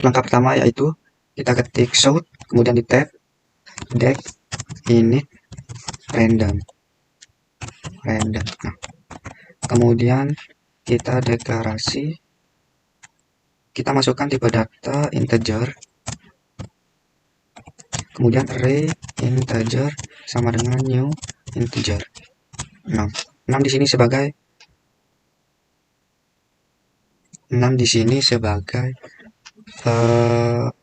Langkah pertama yaitu kita ketik shout, kemudian di tab dec init random. Nah, kemudian kita deklarasi, kita masukkan tipe data integer, kemudian array integer sama dengan new integer 6. 6 di sini sebagai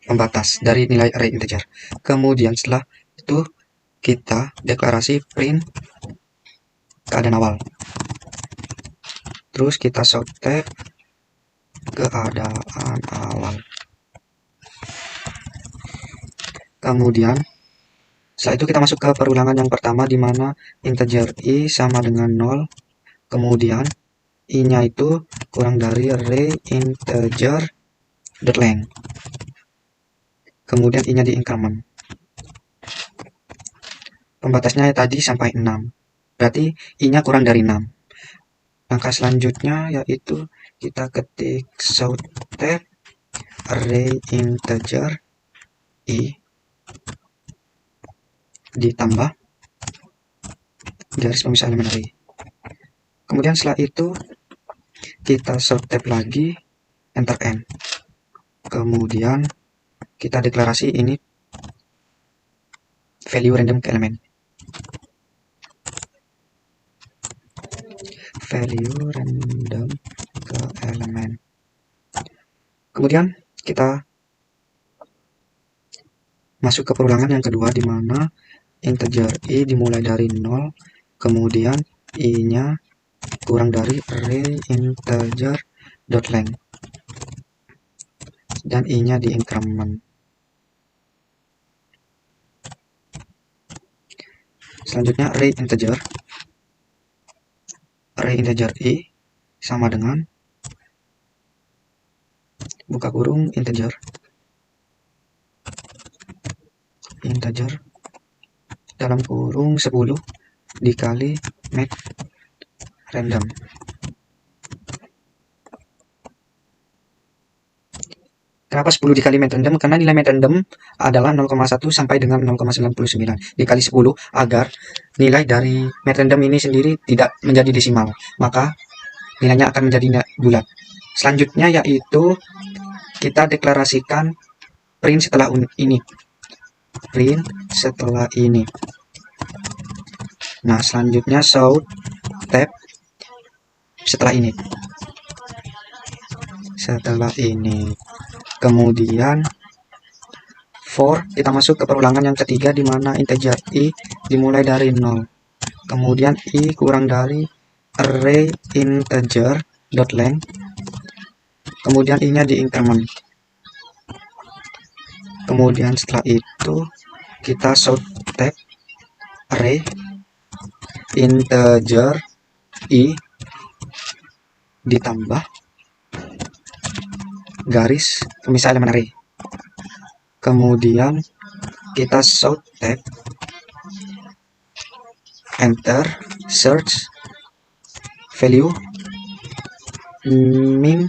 pembatas dari nilai array integer. Kemudian setelah itu kita deklarasi print keadaan awal. Terus kita shout tab keadaan awal. Kemudian setelah itu kita masuk ke perulangan yang pertama di mana integer i sama dengan 0. Kemudian i-nya itu kurang dari array integer .length. Kemudian i-nya di increment. Pembatasnya tadi sampai 6. Berarti i-nya kurang dari 6. Langkah selanjutnya yaitu kita ketik shout tab array integer i ditambah garis pemisah elemen array. Kemudian setelah itu kita shout tab lagi, enter n. Kemudian kita deklarasi ini value random ke elemen. Value random ke elemen. Kemudian kita masuk ke perulangan yang kedua di mana integer i dimulai dari 0, kemudian i-nya kurang dari array integer .length dan i-nya di increment. Selanjutnya array integer i sama dengan buka kurung integer dalam kurung 10 dikali max random. Kenapa 10 dikali max random? Karena nilai max random adalah 0,1 sampai dengan 0,99 dikali 10 agar nilai dari max random ini sendiri tidak menjadi desimal, maka nilainya akan menjadi bulat. Selanjutnya yaitu kita deklarasikan print setelah ini. Nah, selanjutnya shout tab setelah ini. Kemudian for, kita masuk ke perulangan yang ketiga di mana integer i dimulai dari 0. Kemudian i kurang dari array integer .length. Kemudian i-nya di increment. Kemudian setelah itu kita shout tab array integer i ditambah garis pemisah elemen array. Kemudian kita shout tab enter search value min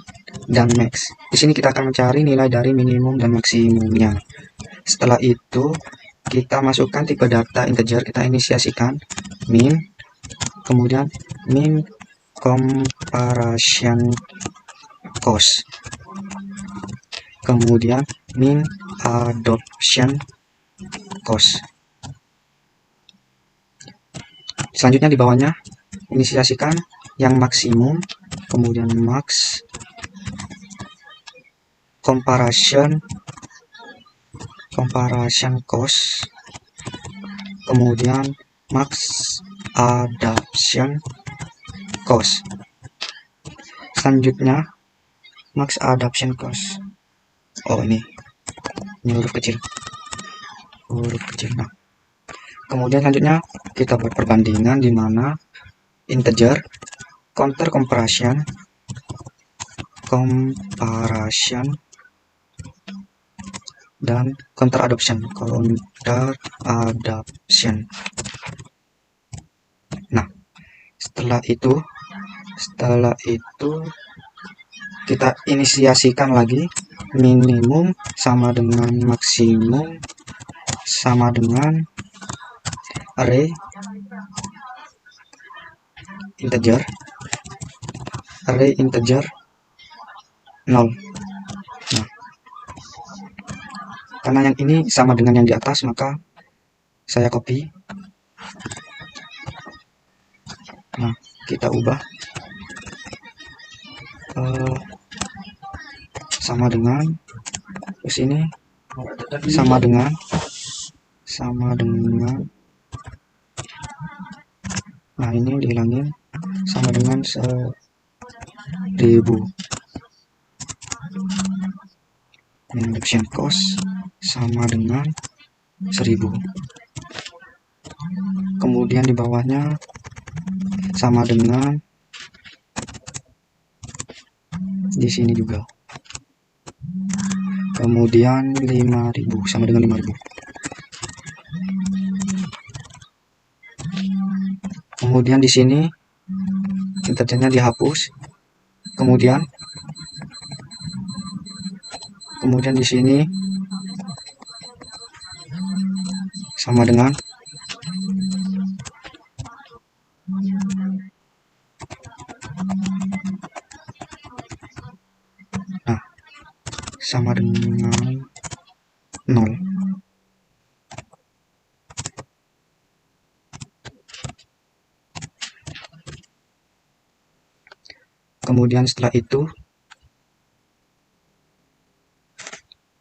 dan max. Di sini kita akan mencari nilai dari minimum dan maksimumnya. Setelah itu kita masukkan tipe data integer, kita inisiasikan min, kemudian min comparison cost, kemudian min adoption cost. Selanjutnya di bawahnya inisiasikan yang maksimum, kemudian max comparison cost, kemudian max adoption cost. Selanjutnya max adoption cost. Oh, ini huruf kecil. Nah, kemudian selanjutnya kita buat perbandingan di mana integer counter comparison dan counter adoption. Nah, setelah itu kita inisiasikan lagi minimum sama dengan maksimum sama dengan array integer 0. Nah, karena yang ini sama dengan yang di atas, maka saya copy. Nah, kita ubah sama dengan, terus ini sama dengan nah ini dihilangin, sama dengan 1000. Induction cost sama dengan 1000. Kemudian di bawahnya sama dengan di sini juga. Kemudian 5000 sama dengan 5000. Kemudian di sini integernya dihapus. Kemudian di sini sama dengan sama dengan 0. Kemudian setelah itu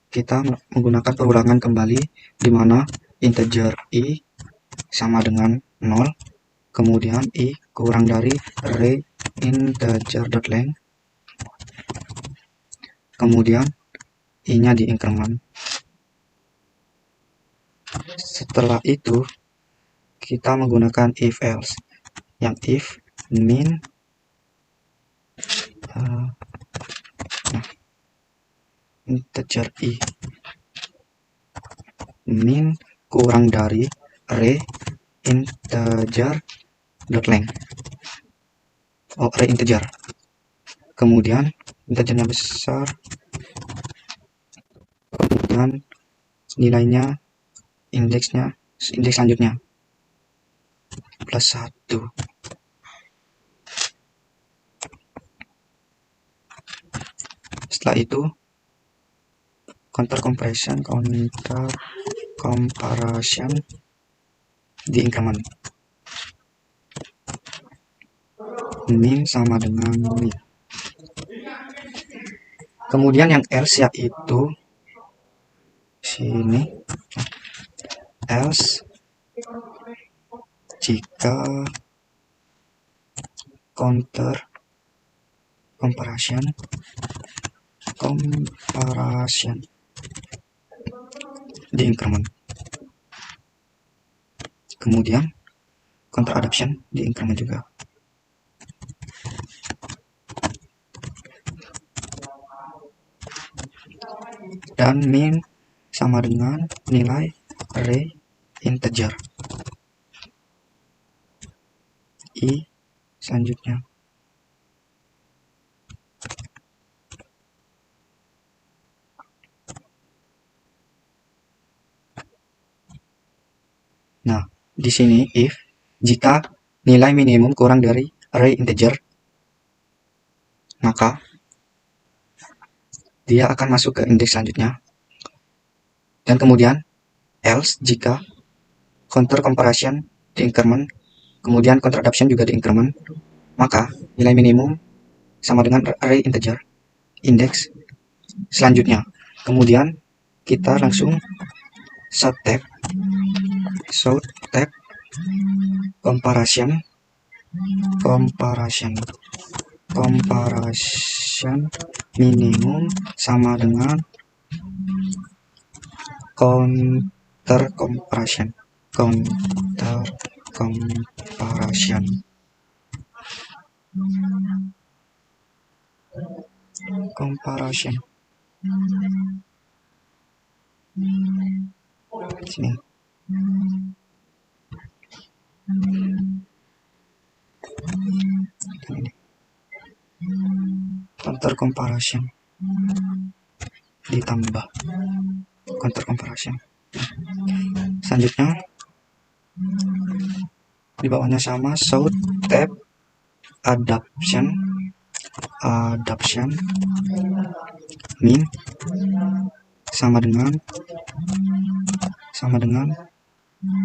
kita menggunakan perulangan kembali, di mana integer i sama dengan 0, kemudian i kurang dari array integer.length, kemudian i-nya di increment. Setelah itu kita menggunakan if else, yang if min integer i min kurang dari array integer.length, array integer, kemudian integernya besar, kemudian nilainya indeks selanjutnya +1. Setelah itu counter comparison di increment, min sama dengan min. Kemudian yang else yaitu sini, else jika counter comparison di increment, kemudian counter adaptation di increment juga. Dan min sama dengan nilai array integer i selanjutnya. Nah, di sini if jika nilai minimum kurang dari array integer, maka dia akan masuk ke indeks selanjutnya. Dan kemudian else jika counter comparison di increment, kemudian counter adaptation juga di increment, maka nilai minimum sama dengan array integer indeks selanjutnya. Kemudian kita langsung show tab comparison minimum sama dengan counter comparison sini. Counter comparison ditambah counter comparison. Selanjutnya di bawahnya sama, show tab adaption min sama dengan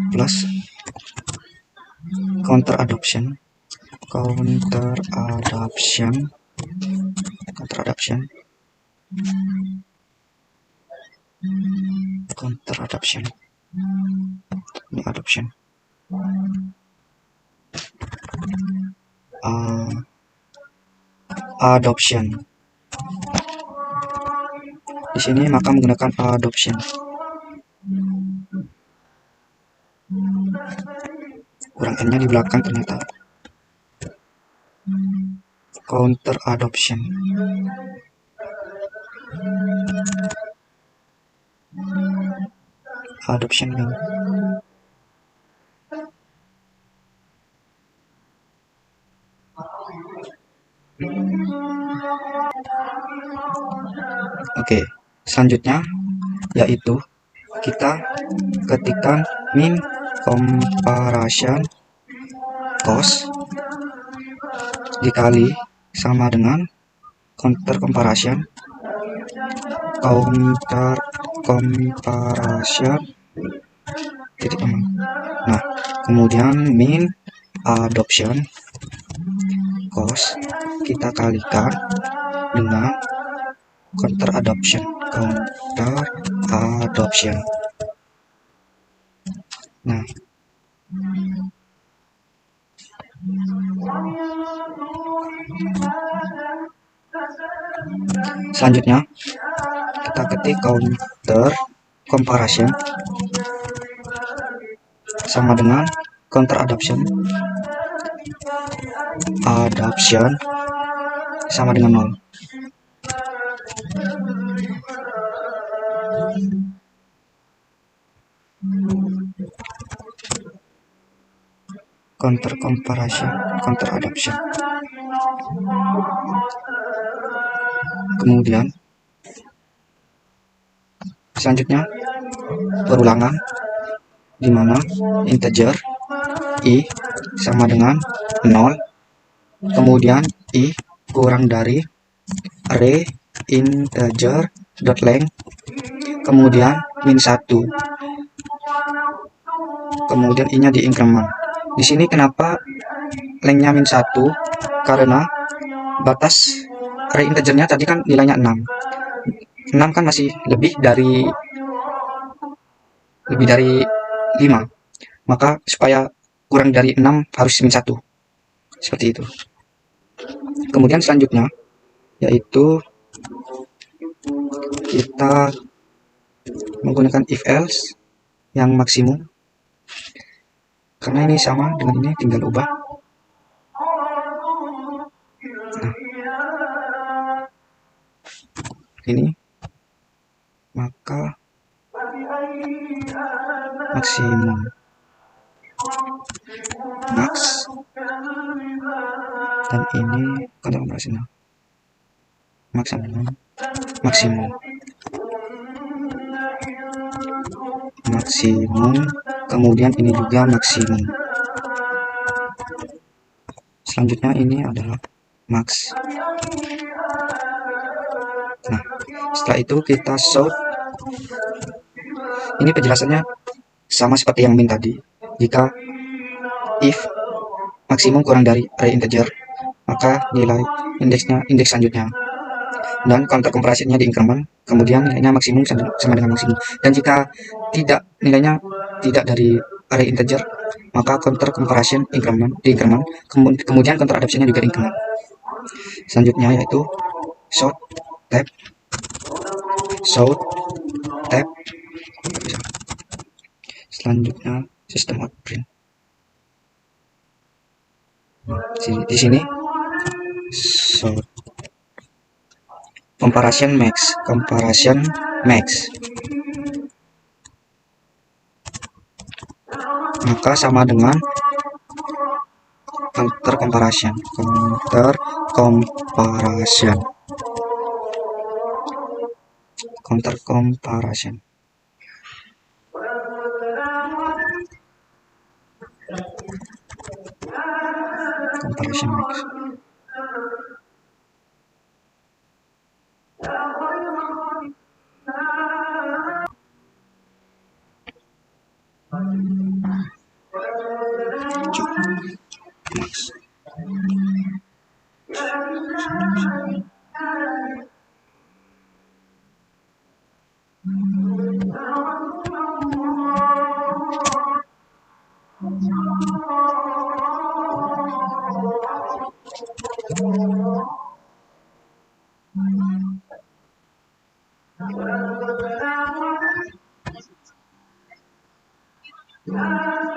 plus counter adoption ini adoption adoption di sini, maka menggunakan adoption. Kurang n-nya di belakang ternyata. Counter adoption. Adoption min. Oke, selanjutnya yaitu kita ketikkan min comparison cost dikali sama dengan counter comparison titik teman. Nah, kemudian min adoption cost kita kalikan dengan counter adoption. Nah, selanjutnya kita ketik counter comparison sama dengan counter adoption sama dengan 0. Counter comparison, counter adoption. Kemudian selanjutnya perulangan di mana integer i sama dengan 0, kemudian i kurang dari array integer dot length, kemudian min 1, kemudian i-nya di increment. Di sini kenapa lengthnya min 1? Karena batas array integernya tadi kan nilainya 6 kan masih lebih dari 5, maka supaya kurang dari 6 harus min 1, seperti itu. Kemudian selanjutnya yaitu kita menggunakan if else yang maksimum, karena ini sama dengan ini, tinggal ubah. Nah, ini maka maksimum max, dan ini counter comparison maksimum kemudian ini juga maksimum. Selanjutnya ini adalah max. Nah, setelah itu kita sort. Ini penjelasannya sama seperti yang min tadi. Jika if maksimum kurang dari array integer, maka nilai indeks selanjutnya, dan counter comparison-nya di increment, kemudian nilainya maksimum sama dengan maksimum. Dan jika nilainya tidak dari array integer, maka counter comparison di increment, kemudian counter adoption-nya juga increment. Selanjutnya yaitu sort tab selanjutnya system out print. Di sini sort comparison max, maka sama dengan counter comparison. counter comparison. Comparison mix. Max.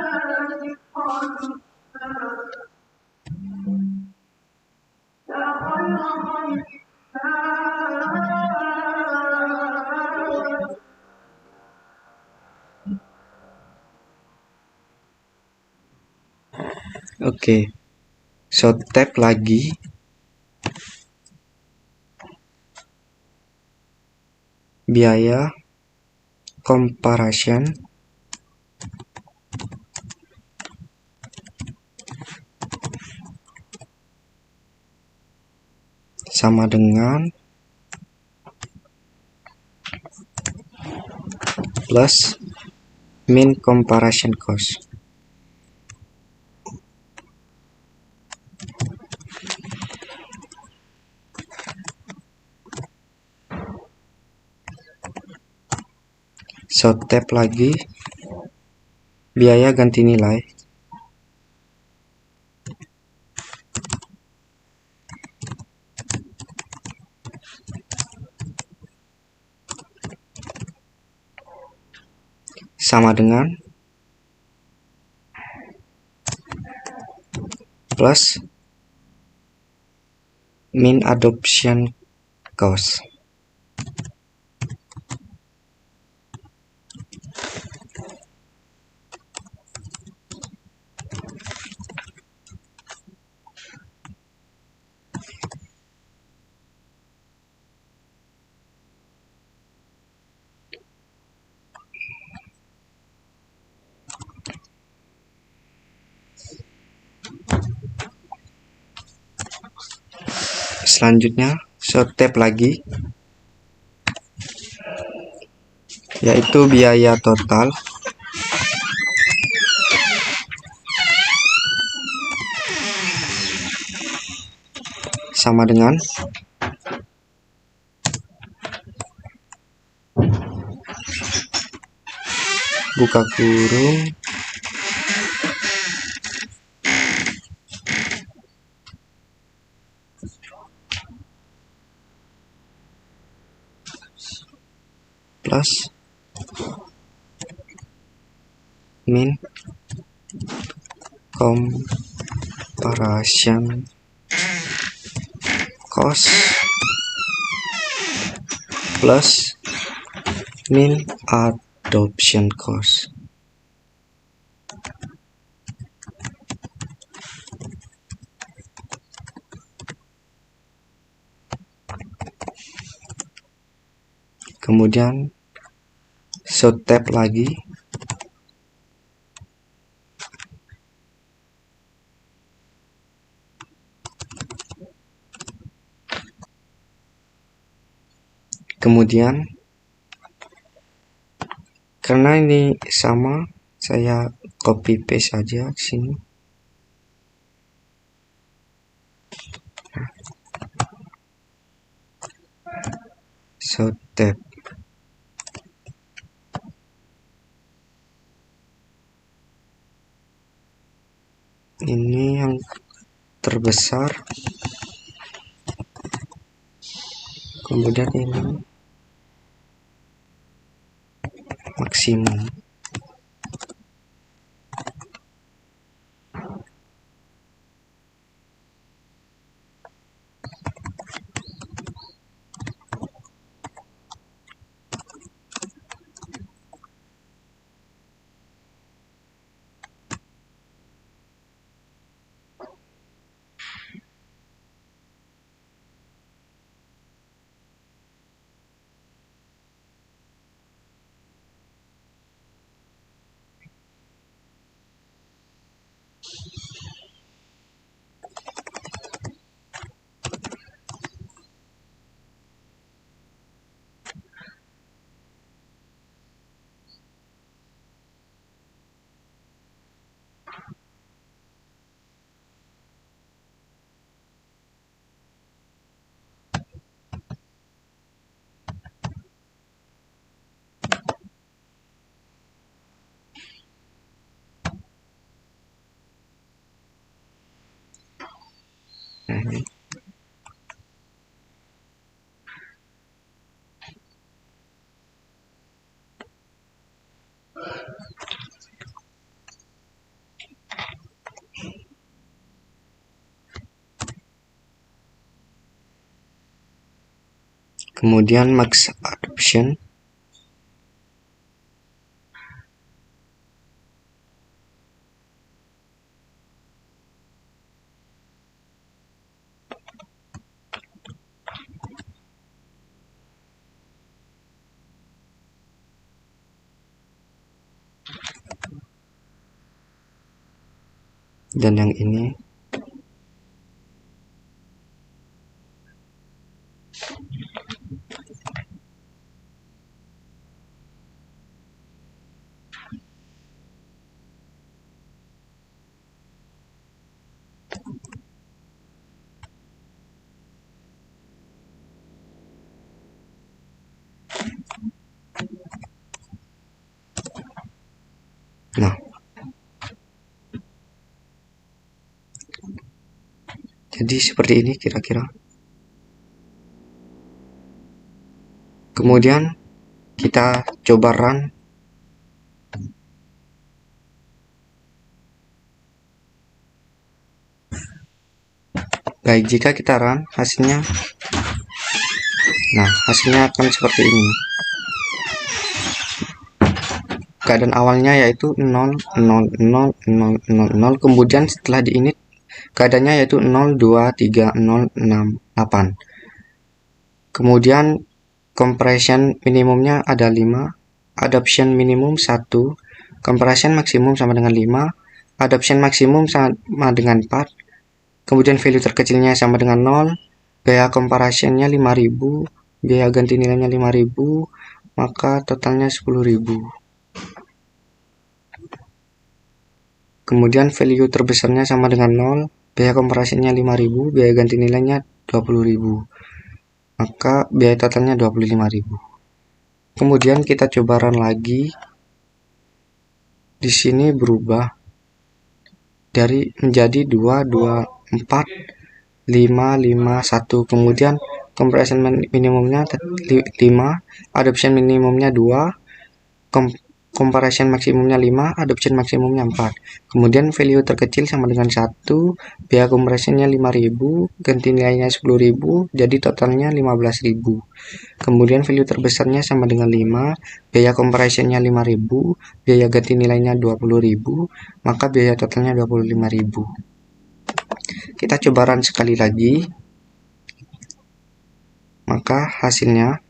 Oke, so tap lagi. Biaya comparison sama dengan plus min comparison cost. So tap lagi, biaya ganti nilai sama dengan plus min adoption cost. Selanjutnya so tap lagi, yaitu biaya total sama dengan buka kurung plus min comparison cost plus min adoption cost. Kemudian so tap lagi, kemudian karena ini sama, saya copy paste aja ke sini. So tap. Ini yang terbesar, kemudian ini maksimum. ini. Kemudian max adoption. Dan yang ini nah, jadi seperti ini kira-kira. Kemudian kita coba run. Baik, jika kita run hasilnya, nah hasilnya akan seperti ini. Keadaan awalnya yaitu 0, 0, 0, 0, 0, 0. Kemudian setelah di init keadaannya yaitu 0, 2, 3, 0, 6, 8. Kemudian compression minimumnya ada 5, adoption minimum 1, compression maksimum sama dengan 5, adoption maksimum sama dengan 4, kemudian value terkecilnya sama dengan 0, biaya comparationnya 5000, biaya ganti nilainya 5000, maka totalnya 10.000. Kemudian value terbesarnya sama dengan 0, biaya komparasinya 5000, biaya ganti nilainya 20.000. Maka biaya totalnya 25.000. Kemudian kita coba run lagi. Di sini berubah dari menjadi 2, 2, 4, 5, 5, 1. Kemudian compression minimumnya 5, adoption minimumnya 2, comparison maksimumnya 5, adoption maksimumnya 4. Kemudian value terkecil sama dengan 1, biaya compressionnya 5000, ganti nilainya 10.000, jadi totalnya 15.000. Kemudian value terbesarnya sama dengan 5, biaya compressionnya 5000, biaya ganti nilainya 20.000, maka biaya totalnya 25.000. Kita coba run sekali lagi. Maka hasilnya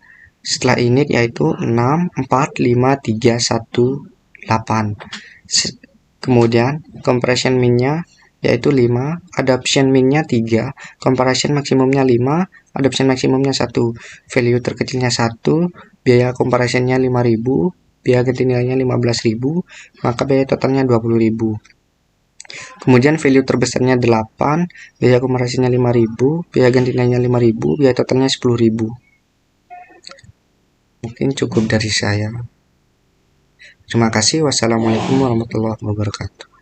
setelah init yaitu 6, 4, 5, 3, 1, 8. Kemudian compression minnya yaitu 5, adoption minnya 3, comparison maksimumnya 5, adoption maksimumnya 1, value terkecilnya 1, biaya comparationnya 5000, biaya ganti nilainya 15.000, maka biaya totalnya 20.000. Kemudian value terbesarnya 8, biaya comparasinya 5000, biaya ganti nilainya 5000, biaya totalnya 10.000. Mungkin cukup dari saya. Terima kasih. Wassalamualaikum warahmatullahi wabarakatuh.